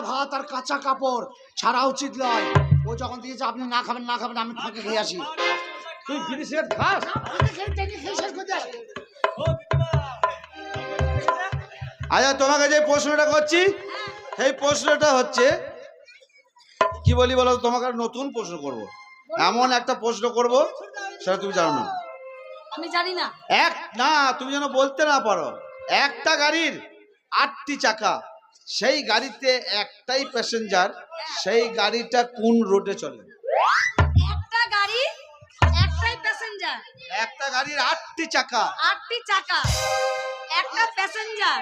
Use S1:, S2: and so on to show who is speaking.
S1: ভাত আর কাঁচা কাপড় ছাড়া উচিত নয়। ও যখন দিয়েছে আপনি না খাবেন না খাবেন, আমি ফাঁকে খেয়ে আসি।
S2: তুই বিড়ি সিগারেট খাস?
S3: আচ্ছা, তোমাকে যে প্রশ্নটা করছি সেই প্রশ্নটা হচ্ছে কি বলি বলো? তোমাকে নতুন প্রশ্ন করব, এমন একটা প্রশ্ন করব সেটা তুমি জানো না।
S4: আমি জানি না।
S3: না, তুমি যেন বলতে না পারো। একটা গাড়ির 8টি চাকা, সেই গাড়িতে একটাই প্যাসেঞ্জার, সেই গাড়িটা কোন রোডে চলে?
S4: একটা গাড়ি একটাই প্যাসেঞ্জার,
S3: একটা গাড়ির 8টি চাকা,
S4: 8টি চাকা, একটা প্যাসেঞ্জার।